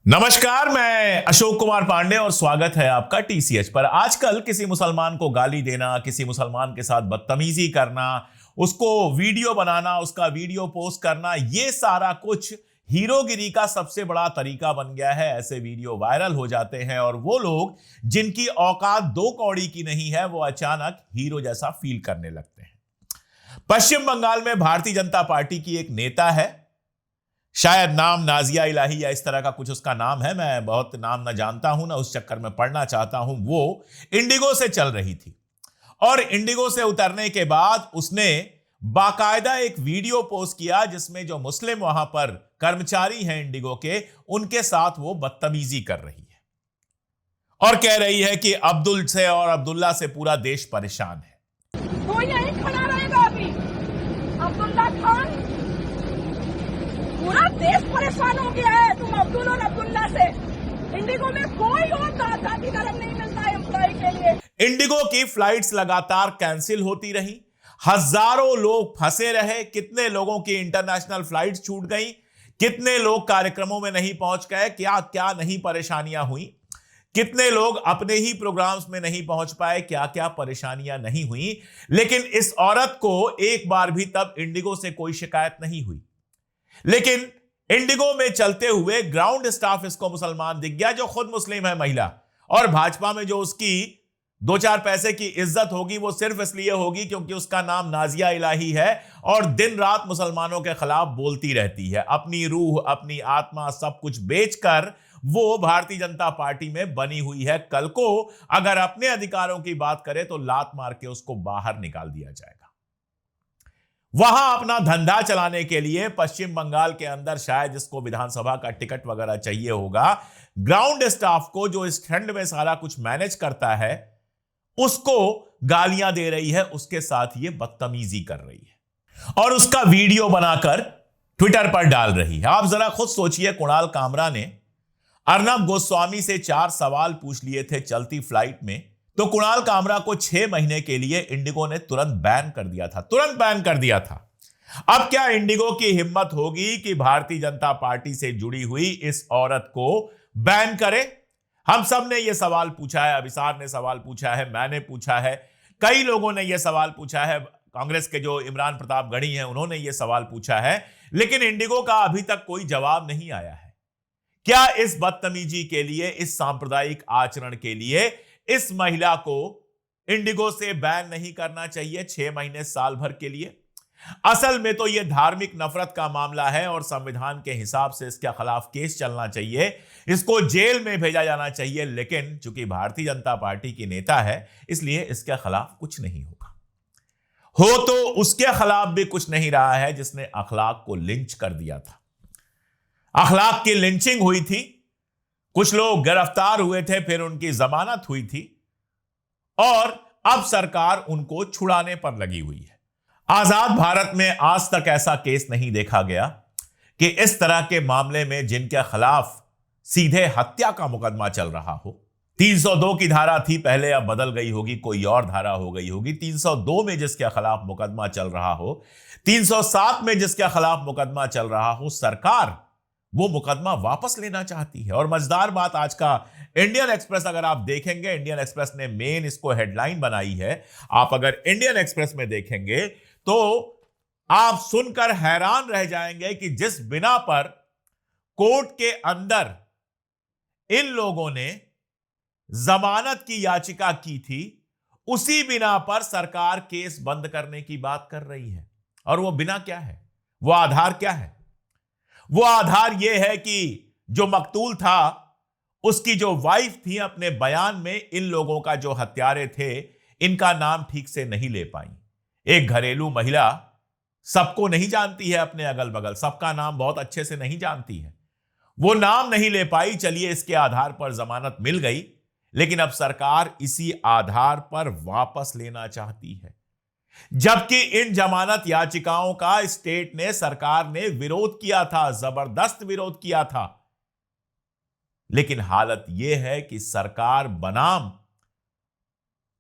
नमस्कार, मैं अशोक कुमार पांडे और स्वागत है आपका टीसीएच पर। आजकल किसी मुसलमान को गाली देना, किसी मुसलमान के साथ बदतमीजी करना, उसको वीडियो बनाना, उसका वीडियो पोस्ट करना, ये सारा कुछ हीरोगिरी का सबसे बड़ा तरीका बन गया है। ऐसे वीडियो वायरल हो जाते हैं और वो लोग जिनकी औकात दो कौड़ी की नहीं है, वो अचानक हीरो जैसा फील करने लगते हैं। पश्चिम बंगाल में भारतीय जनता पार्टी की एक नेता है, शायद नाम नाजिया इलाही या इस तरह का कुछ उसका नाम है, मैं बहुत नाम ना जानता हूं, ना उस चक्कर में पढ़ना चाहता हूं। वो इंडिगो से चल रही थी और इंडिगो से उतरने के बाद उसने बाकायदा एक वीडियो पोस्ट किया जिसमें जो मुस्लिम वहां पर कर्मचारी हैं इंडिगो के, उनके साथ वो बदतमीजी कर रही है और कह रही है कि अब्दुल से और अब्दुल्ला से पूरा देश परेशान है। तो यही खड़ा रहेगा अभी अब्दुल्ला खान। पूरा देश परेशान हो गया है तुम अब्दुल और अब्दुल्ला से। इंडिगो में कोई और जातिकरण नहीं मिलता है एम्प्लॉय के लिए। इंडिगो की फ्लाइट्स लगातार कैंसिल होती रही, हजारों लोग फंसे रहे, कितने लोगों की इंटरनेशनल फ्लाइट्स छूट गई, कितने लोग कार्यक्रमों में नहीं पहुंच गए, क्या क्या नहीं परेशानियां हुई, कितने लोग अपने ही प्रोग्राम्स में नहीं पहुंच पाए, क्या क्या परेशानियां नहीं हुई। लेकिन इस औरत को एक बार भी तब इंडिगो से कोई शिकायत नहीं हुई। लेकिन इंडिगो में चलते हुए ग्राउंड स्टाफ इसको मुसलमान दिख गया, जो खुद मुस्लिम है महिला, और भाजपा में जो उसकी दो चार पैसे की इज्जत होगी वो सिर्फ इसलिए होगी क्योंकि उसका नाम नाजिया इलाही है और दिन रात मुसलमानों के खिलाफ बोलती रहती है। अपनी रूह, अपनी आत्मा सब कुछ बेचकर वो भारतीय जनता पार्टी में बनी हुई है। कल को अगर अपने अधिकारों की बात करे तो लात मार के उसको बाहर निकाल दिया जाएगा। वहां अपना धंधा चलाने के लिए पश्चिम बंगाल के अंदर शायद जिसको विधानसभा का टिकट वगैरह चाहिए होगा, ग्राउंड स्टाफ को जो इस ठंड में सारा कुछ मैनेज करता है, उसको गालियां दे रही है, उसके साथ ये बदतमीजी कर रही है और उसका वीडियो बनाकर ट्विटर पर डाल रही है। आप जरा खुद सोचिए, कुणाल कामरा ने अर्नब गोस्वामी से 4 सवाल पूछ लिए थे चलती फ्लाइट में, तो कुणाल कामरा को 6 महीने के लिए इंडिगो ने तुरंत बैन कर दिया था, तुरंत बैन कर दिया था। अब क्या इंडिगो की हिम्मत होगी कि भारतीय जनता पार्टी से जुड़ी हुई इस औरत को बैन करे? हम सब ने यह सवाल पूछा है, अभिसार ने सवाल पूछा है, मैंने पूछा है, कई लोगों ने यह सवाल पूछा है, कांग्रेस के जो इमरान प्रताप गढ़ी हैं उन्होंने यह सवाल पूछा है, लेकिन इंडिगो का अभी तक कोई जवाब नहीं आया है। क्या इस बदतमीजी के लिए, इस सांप्रदायिक आचरण के लिए इस महिला को इंडिगो से बैन नहीं करना चाहिए 6 महीने, साल भर के लिए? असल में तो यह धार्मिक नफरत का मामला है और संविधान के हिसाब से इसके खिलाफ केस चलना चाहिए, इसको जेल में भेजा जाना चाहिए। लेकिन चूंकि भारतीय जनता पार्टी की नेता है, इसलिए इसके खिलाफ कुछ नहीं होगा। हो तो उसके खिलाफ भी कुछ नहीं रहा है जिसने अखलाक को लिंच कर दिया था। अखलाक की लिंचिंग हुई थी, कुछ लोग गिरफ्तार हुए थे, फिर उनकी जमानत हुई थी और अब सरकार उनको छुड़ाने पर लगी हुई है। आजाद भारत में आज तक ऐसा केस नहीं देखा गया कि इस तरह के मामले में जिनके खिलाफ सीधे हत्या का मुकदमा चल रहा हो। 302 की धारा थी पहले, अब बदल गई होगी, कोई और धारा हो गई होगी। 302 में जिसके खिलाफ मुकदमा चल रहा हो, 307 में जिसके खिलाफ मुकदमा चल रहा हो, सरकार वो मुकदमा वापस लेना चाहती है। और मजेदार बात, आज का इंडियन एक्सप्रेस अगर आप देखेंगे, इंडियन एक्सप्रेस ने मेन इसको हेडलाइन बनाई है। आप अगर इंडियन एक्सप्रेस में देखेंगे तो आप सुनकर हैरान रह जाएंगे कि जिस बिना पर कोर्ट के अंदर इन लोगों ने जमानत की याचिका की थी, उसी बिना पर सरकार केस बंद करने की बात कर रही है। और वो बिना क्या है, वो आधार क्या है? वो आधार यह है कि जो मकतूल था उसकी जो वाइफ थी, अपने बयान में इन लोगों का जो हत्यारे थे इनका नाम ठीक से नहीं ले पाई। एक घरेलू महिला सबको नहीं जानती है, अपने अगल बगल सबका नाम बहुत अच्छे से नहीं जानती है, वो नाम नहीं ले पाई। चलिए, इसके आधार पर जमानत मिल गई, लेकिन अब सरकार इसी आधार पर वापस लेना चाहती है, जबकि इन जमानत याचिकाओं का स्टेट ने, सरकार ने विरोध किया था, जबरदस्त विरोध किया था। लेकिन हालत यह है कि सरकार बनाम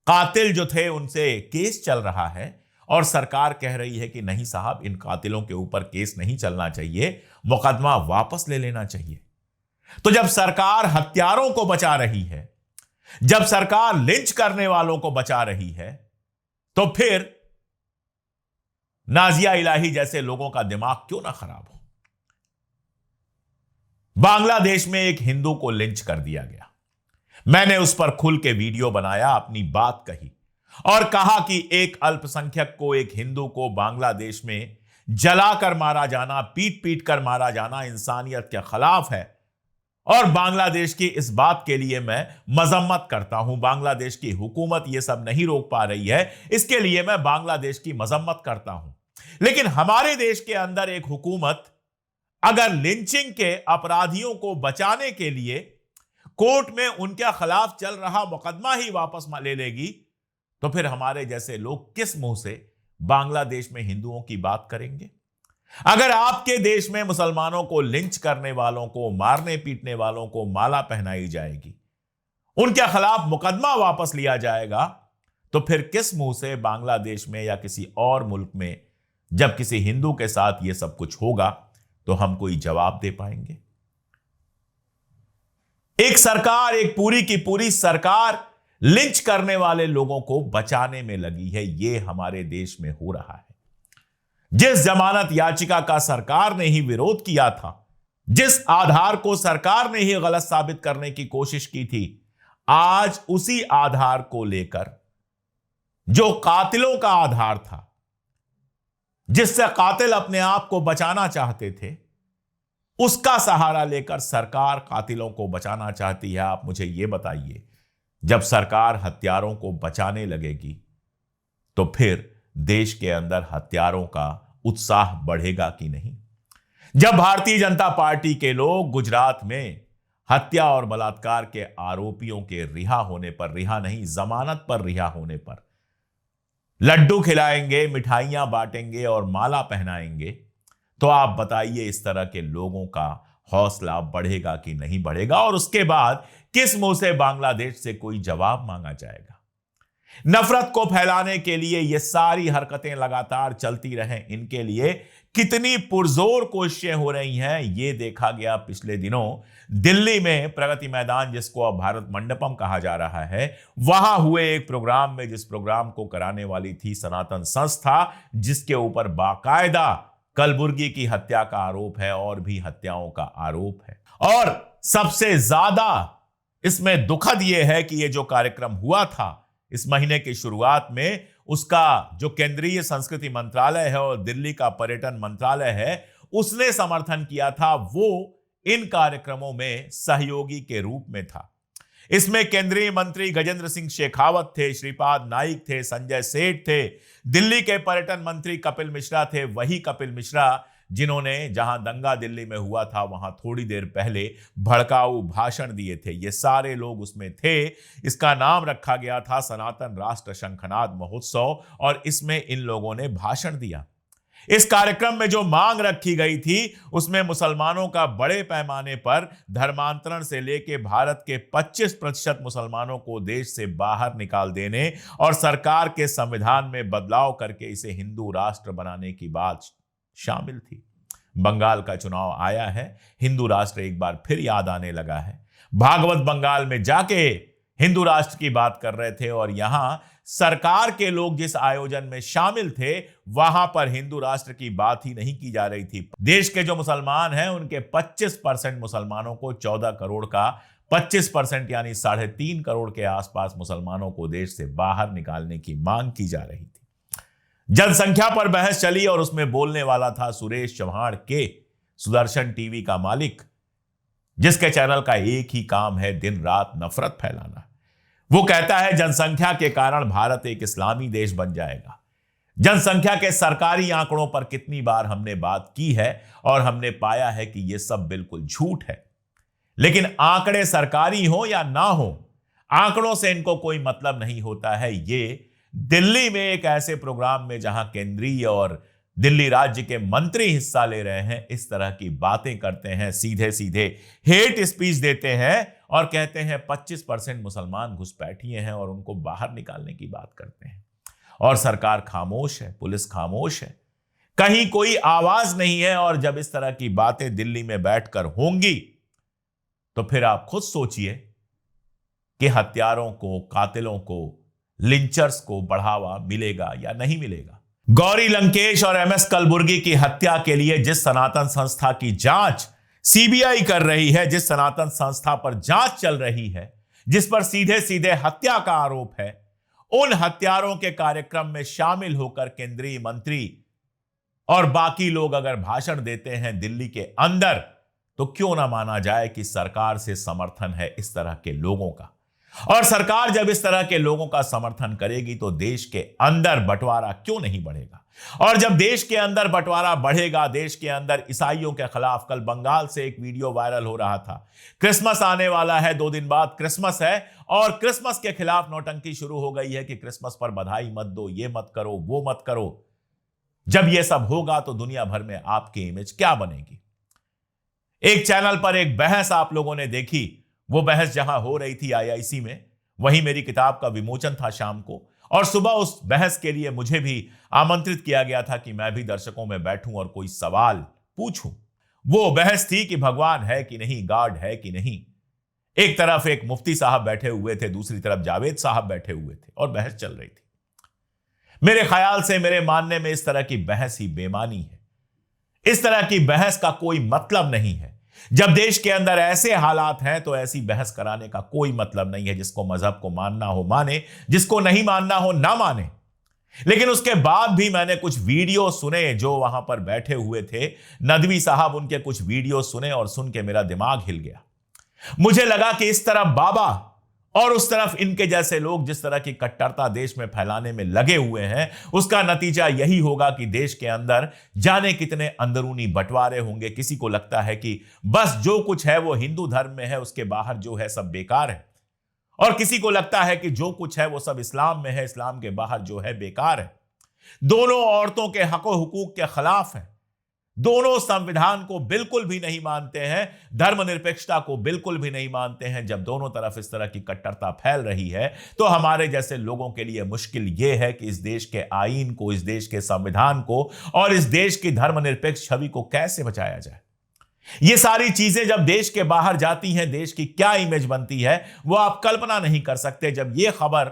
कातिल जो थे उनसे केस चल रहा है और सरकार कह रही है कि नहीं साहब, इन कातिलों के ऊपर केस नहीं चलना चाहिए, मुकदमा वापस ले लेना चाहिए। तो जब सरकार हत्यारों को बचा रही है, जब सरकार लिंच करने वालों को बचा रही है, तो फिर नाजिया इलाही जैसे लोगों का दिमाग क्यों ना खराब हो। बांग्लादेश में एक हिंदू को लिंच कर दिया गया। मैंने उस पर खुल के वीडियो बनाया, अपनी बात कही और कहा कि एक अल्पसंख्यक को, एक हिंदू को बांग्लादेश में जलाकर मारा जाना, पीट पीट कर मारा जाना इंसानियत के खिलाफ है। और बांग्लादेश की इस बात के लिए मैं मजम्मत करता हूं। बांग्लादेश की हुकूमत यह सब नहीं रोक पा रही है, इसके लिए मैं बांग्लादेश की मजम्मत करता हूं। लेकिन हमारे देश के अंदर एक हुकूमत अगर लिंचिंग के अपराधियों को बचाने के लिए कोर्ट में उनके खिलाफ चल रहा मुकदमा ही वापस ले लेगी, तो फिर हमारे जैसे लोग किस मुंह से बांग्लादेश में हिंदुओं की बात करेंगे। अगर आपके देश में मुसलमानों को लिंच करने वालों को, मारने पीटने वालों को माला पहनाई जाएगी, उनके खिलाफ मुकदमा वापस लिया जाएगा, तो फिर किस मुंह से बांग्लादेश में या किसी और मुल्क में जब किसी हिंदू के साथ यह सब कुछ होगा तो हम कोई जवाब दे पाएंगे। एक सरकार, एक पूरी की पूरी सरकार लिंच करने वाले लोगों को बचाने में लगी है। यह हमारे देश में हो रहा है। जिस जमानत याचिका का सरकार ने ही विरोध किया था, जिस आधार को सरकार ने ही गलत साबित करने की कोशिश की थी, आज उसी आधार को लेकर, जो कातिलों का आधार था, जिससे कातिल अपने आप को बचाना चाहते थे, उसका सहारा लेकर सरकार कातिलों को बचाना चाहती है। आप मुझे यह बताइए, जब सरकार हत्यारों को बचाने लगेगी तो फिर देश के अंदर हत्यारों का उत्साह बढ़ेगा कि नहीं। जब भारतीय जनता पार्टी के लोग गुजरात में हत्या और बलात्कार के आरोपियों के रिहा होने पर, रिहा नहीं जमानत पर रिहा होने पर लड्डू खिलाएंगे, मिठाइयां बांटेंगे और माला पहनाएंगे, तो आप बताइए इस तरह के लोगों का हौसला बढ़ेगा कि नहीं बढ़ेगा। और उसके बाद किस मुंह से बांग्लादेश से कोई जवाब मांगा जाएगा। नफरत को फैलाने के लिए ये सारी हरकतें लगातार चलती रहें, इनके लिए कितनी पुरजोर कोशिशें हो रही हैं, ये देखा गया पिछले दिनों दिल्ली में प्रगति मैदान, जिसको अब भारत मंडपम कहा जा रहा है, वहां हुए एक प्रोग्राम में, जिस प्रोग्राम को कराने वाली थी सनातन संस्था, जिसके ऊपर बाकायदा कलबुर्गी की हत्या का आरोप है और भी हत्याओं का आरोप है। और सबसे ज्यादा इसमें दुखद यह है कि यह जो कार्यक्रम हुआ था इस महीने की शुरुआत में, उसका जो केंद्रीय संस्कृति मंत्रालय है और दिल्ली का पर्यटन मंत्रालय है, उसने समर्थन किया था। वो इन कार्यक्रमों में सहयोगी के रूप में था। इसमें केंद्रीय मंत्री गजेंद्र सिंह शेखावत थे, श्रीपाद नाइक थे, संजय सेठ थे, दिल्ली के पर्यटन मंत्री कपिल मिश्रा थे, वही कपिल मिश्रा जिन्होंने जहां दंगा दिल्ली में हुआ था वहां थोड़ी देर पहले भड़काऊ भाषण दिए थे। ये सारे लोग उसमें थे। इसका नाम रखा गया था सनातन राष्ट्र शंखनाद महोत्सव और इसमें इन लोगों ने भाषण दिया। इस कार्यक्रम में जो मांग रखी गई थी उसमें मुसलमानों का बड़े पैमाने पर धर्मांतरण से लेकर भारत के 25% मुसलमानों को देश से बाहर निकाल देने और सरकार के संविधान में बदलाव करके इसे हिंदू राष्ट्र बनाने की बात शामिल थी। बंगाल का चुनाव आया है, हिंदू राष्ट्र एक बार फिर याद आने लगा है। भागवत बंगाल में जाके हिंदू राष्ट्र की बात कर रहे थे और यहां सरकार के लोग जिस आयोजन में शामिल थे वहां पर हिंदू राष्ट्र की बात ही नहीं की जा रही थी। देश के जो मुसलमान हैं उनके 25% मुसलमानों को 14 करोड़ का 25% यानी 3.5 करोड़ के आसपास मुसलमानों को देश से बाहर निकालने की मांग की जा रही थी। जनसंख्या पर बहस चली और उसमें बोलने वाला था सुरेश चौहान के, सुदर्शन टीवी का मालिक, जिसके चैनल का एक ही काम है दिन रात नफरत फैलाना। वो कहता है जनसंख्या के कारण भारत एक इस्लामी देश बन जाएगा। जनसंख्या के सरकारी आंकड़ों पर कितनी बार हमने बात की है और हमने पाया है कि यह सब बिल्कुल झूठ है। लेकिन आंकड़े सरकारी हो या ना हो, आंकड़ों से इनको कोई मतलब नहीं होता है। ये दिल्ली में एक ऐसे प्रोग्राम में जहां केंद्रीय और दिल्ली राज्य के मंत्री हिस्सा ले रहे हैं, इस तरह की बातें करते हैं, सीधे सीधे हेट स्पीच देते हैं और कहते हैं 25% मुसलमान घुसपैठिए हैं और उनको बाहर निकालने की बात करते हैं। और सरकार खामोश है, पुलिस खामोश है, कहीं कोई आवाज नहीं है। और जब इस तरह की बातें दिल्ली में बैठकर होंगी तो फिर आप खुद सोचिए कि हत्यारों को, कातिलों को, लिंचर्स को बढ़ावा मिलेगा या नहीं मिलेगा। गौरी लंकेश और एमएस कलबुर्गी की हत्या के लिए जिस सनातन संस्था की जांच सीबीआई कर रही है, जिस सनातन संस्था पर जांच चल रही है, जिस पर सीधे सीधे हत्या का आरोप है, उन हत्यारों के कार्यक्रम में शामिल होकर केंद्रीय मंत्री और बाकी लोग अगर भाषण देते हैं दिल्ली के अंदर, तो क्यों ना माना जाए कि सरकार से समर्थन है इस तरह के लोगों का। और सरकार जब इस तरह के लोगों का समर्थन करेगी तो देश के अंदर बंटवारा क्यों नहीं बढ़ेगा। और जब देश के अंदर बंटवारा बढ़ेगा, देश के अंदर ईसाइयों के खिलाफ, कल बंगाल से एक वीडियो वायरल हो रहा था, क्रिसमस आने वाला है, 2 दिन बाद क्रिसमस है और क्रिसमस के खिलाफ नौटंकी शुरू हो गई है कि क्रिसमस पर बधाई मत दो, ये मत करो, वो मत करो। जब यह सब होगा तो दुनिया भर में आपकी इमेज क्या बनेगी। एक चैनल पर एक बहस आप लोगों ने देखी, वो बहस जहां हो रही थी आईआईसी में, वहीं मेरी किताब का विमोचन था शाम को, और सुबह उस बहस के लिए मुझे भी आमंत्रित किया गया था कि मैं भी दर्शकों में बैठूं और कोई सवाल पूछूं। वो बहस थी कि भगवान है कि नहीं, गॉड है कि नहीं। एक तरफ एक मुफ्ती साहब बैठे हुए थे, दूसरी तरफ जावेद साहब बैठे हुए थे और बहस चल रही थी। मेरे ख्याल से, मेरे मानने में, इस तरह की बहस ही बेमानी है। इस तरह की बहस का कोई मतलब नहीं है। जब देश के अंदर ऐसे हालात हैं तो ऐसी बहस कराने का कोई मतलब नहीं है। जिसको मजहब को मानना हो माने, जिसको नहीं मानना हो ना माने। लेकिन उसके बाद भी मैंने कुछ वीडियो सुने जो वहां पर बैठे हुए थे, नदवी साहब, उनके कुछ वीडियो सुने और सुन के मेरा दिमाग हिल गया। मुझे लगा कि इस तरफ बाबा और उस तरफ इनके जैसे लोग जिस तरह की कट्टरता देश में फैलाने में लगे हुए हैं, उसका नतीजा यही होगा कि देश के अंदर जाने कितने अंदरूनी बंटवारे होंगे। किसी को लगता है कि बस जो कुछ है वो हिंदू धर्म में है, उसके बाहर जो है सब बेकार है। और किसी को लगता है कि जो कुछ है वो सब इस्लाम में है, इस्लाम के बाहर जो है बेकार है। दोनों औरतों के हक व हुकूक के खिलाफ है। दोनों संविधान को बिल्कुल भी नहीं मानते हैं, धर्मनिरपेक्षता को बिल्कुल भी नहीं मानते हैं। जब दोनों तरफ इस तरह की कट्टरता फैल रही है तो हमारे जैसे लोगों के लिए मुश्किल यह है कि इस देश के आईन को, इस देश के संविधान को और इस देश की धर्मनिरपेक्ष छवि को कैसे बचाया जाए। ये सारी चीजें जब देश के बाहर जाती हैं, देश की क्या इमेज बनती है वो आप कल्पना नहीं कर सकते। जब यह खबर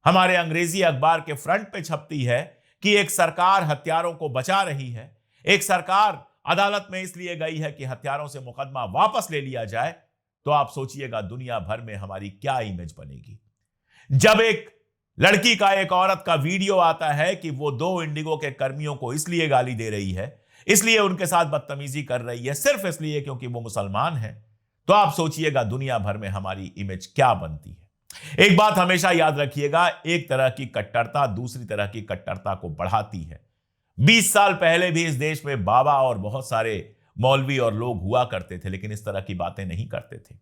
हमारे अंग्रेजी अखबार के फ्रंट पे छपती है कि एक सरकार हत्यारों को बचा रही है, एक सरकार अदालत में इसलिए गई है कि हत्यारों से मुकदमा वापस ले लिया जाए, तो आप सोचिएगा दुनिया भर में हमारी क्या इमेज बनेगी। जब एक लड़की का, एक औरत का वीडियो आता है कि वो 2 इंडिगो के कर्मियों को इसलिए गाली दे रही है, इसलिए उनके साथ बदतमीजी कर रही है, सिर्फ इसलिए क्योंकि वो मुसलमान है, तो आप सोचिएगा दुनिया भर में हमारी इमेज क्या बनती है। एक बात हमेशा याद रखिएगा, एक तरह की कट्टरता दूसरी तरह की कट्टरता को बढ़ाती है। 20 साल पहले भी इस देश में बाबा और बहुत सारे मौलवी और लोग हुआ करते थे, लेकिन इस तरह की बातें नहीं करते थे।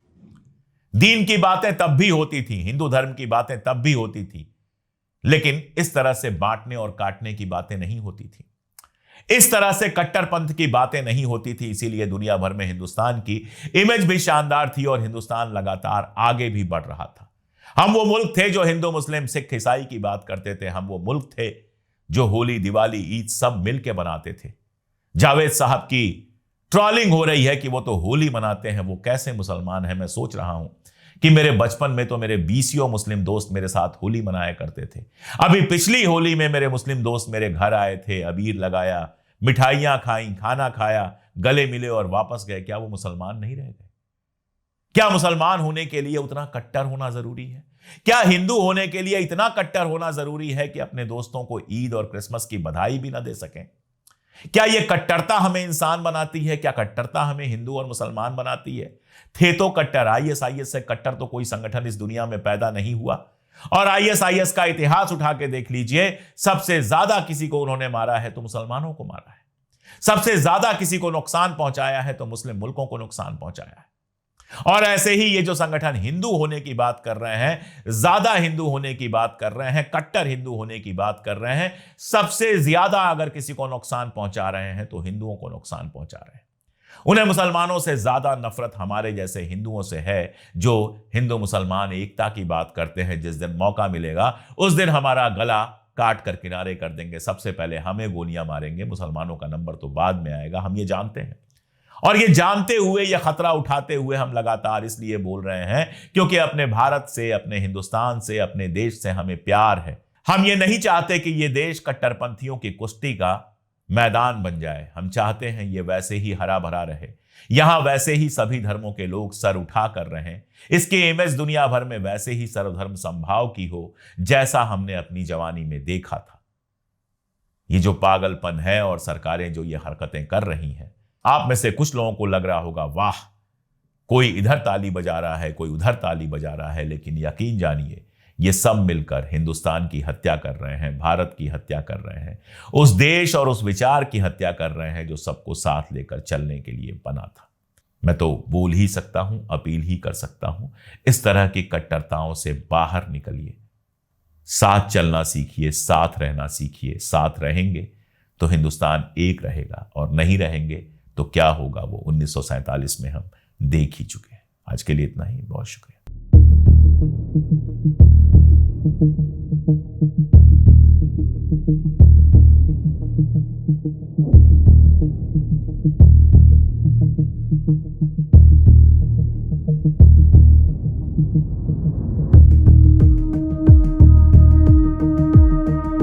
दीन की बातें तब भी होती थी, हिंदू धर्म की बातें तब भी होती थी, लेकिन इस तरह से बांटने और काटने की बातें नहीं होती थी। इस तरह से कट्टरपंथ की बातें नहीं होती थी। इसीलिए दुनिया भर में हिंदुस्तान की इमेज भी शानदार थी और हिंदुस्तान लगातार आगे भी बढ़ रहा था। हम वो मुल्क थे जो हिंदू, मुस्लिम, सिख, ईसाई की बात करते थे। हम वो मुल्क थे जो होली, दिवाली, ईद सब मिलके मनाते थे। जावेद साहब की ट्रोलिंग हो रही है कि वो तो होली मनाते हैं, वो कैसे मुसलमान हैं। मैं सोच रहा हूं कि मेरे बचपन में तो मेरे 20 मुस्लिम दोस्त मेरे साथ होली मनाया करते थे। अभी पिछली होली में मेरे मुस्लिम दोस्त मेरे घर आए थे, अबीर लगाया, मिठाइयां खाई, खाना खाया, गले मिले और वापस गए। क्या वो मुसलमान नहीं रह गए? क्या मुसलमान होने के लिए उतना कट्टर होना जरूरी है? क्या हिंदू होने के लिए इतना कट्टर होना जरूरी है कि अपने दोस्तों को ईद और क्रिसमस की बधाई भी ना दे सकें? क्या यह कट्टरता हमें इंसान बनाती है? क्या कट्टरता हमें हिंदू और मुसलमान बनाती है? थे तो कट्टर, आईएसआईएस से कट्टर तो कोई संगठन इस दुनिया में पैदा नहीं हुआ। और आईएसआईएस का इतिहास उठा के देख लीजिए, सबसे ज्यादा किसी को उन्होंने मारा है तो मुसलमानों को मारा है। सबसे ज्यादा किसी को नुकसान पहुंचाया है तो मुस्लिम मुल्कों को नुकसान पहुंचाया है। और ऐसे ही ये जो संगठन हिंदू होने की बात कर रहे हैं, ज्यादा हिंदू होने की बात कर रहे हैं, कट्टर हिंदू होने की बात कर रहे हैं, सबसे ज्यादा अगर किसी को नुकसान पहुंचा रहे हैं तो हिंदुओं को नुकसान पहुंचा रहे हैं। उन्हें मुसलमानों से ज्यादा नफरत हमारे जैसे हिंदुओं से है जो हिंदू मुसलमान एकता की बात करते हैं। जिस दिन मौका मिलेगा उस दिन हमारा गला काट कर किनारे कर देंगे। सबसे पहले हमें गोलियां मारेंगे, मुसलमानों का नंबर तो बाद में आएगा, हम ये जानते हैं। और ये जानते हुए या खतरा उठाते हुए हम लगातार इसलिए बोल रहे हैं क्योंकि अपने भारत से, अपने हिंदुस्तान से, अपने देश से हमें प्यार है। हम ये नहीं चाहते कि ये देश कट्टरपंथियों की कुश्ती का मैदान बन जाए। हम चाहते हैं ये वैसे ही हरा भरा रहे, यहां वैसे ही सभी धर्मों के लोग सर उठा कर रहें, इसकी इमेज दुनिया भर में वैसे ही सर्वधर्म समभाव की हो जैसा हमने अपनी जवानी में देखा था। ये जो पागलपन है और सरकारें जो ये हरकतें कर रही हैं, आप में से कुछ लोगों को लग रहा होगा वाह, कोई इधर ताली बजा रहा है, कोई उधर ताली बजा रहा है, लेकिन यकीन जानिए ये सब मिलकर हिंदुस्तान की हत्या कर रहे हैं, भारत की हत्या कर रहे हैं, उस देश और उस विचार की हत्या कर रहे हैं जो सबको साथ लेकर चलने के लिए बना था। मैं तो बोल ही सकता हूं, अपील ही कर सकता हूं, इस तरह की कट्टरताओं से बाहर निकलिए, साथ चलना सीखिए, साथ रहना सीखिए। साथ रहेंगे तो हिंदुस्तान एक रहेगा, और नहीं रहेंगे तो क्या होगा वो 1947 में हम देख ही चुके हैं। आज के लिए इतना ही, बहुत शुक्रिया।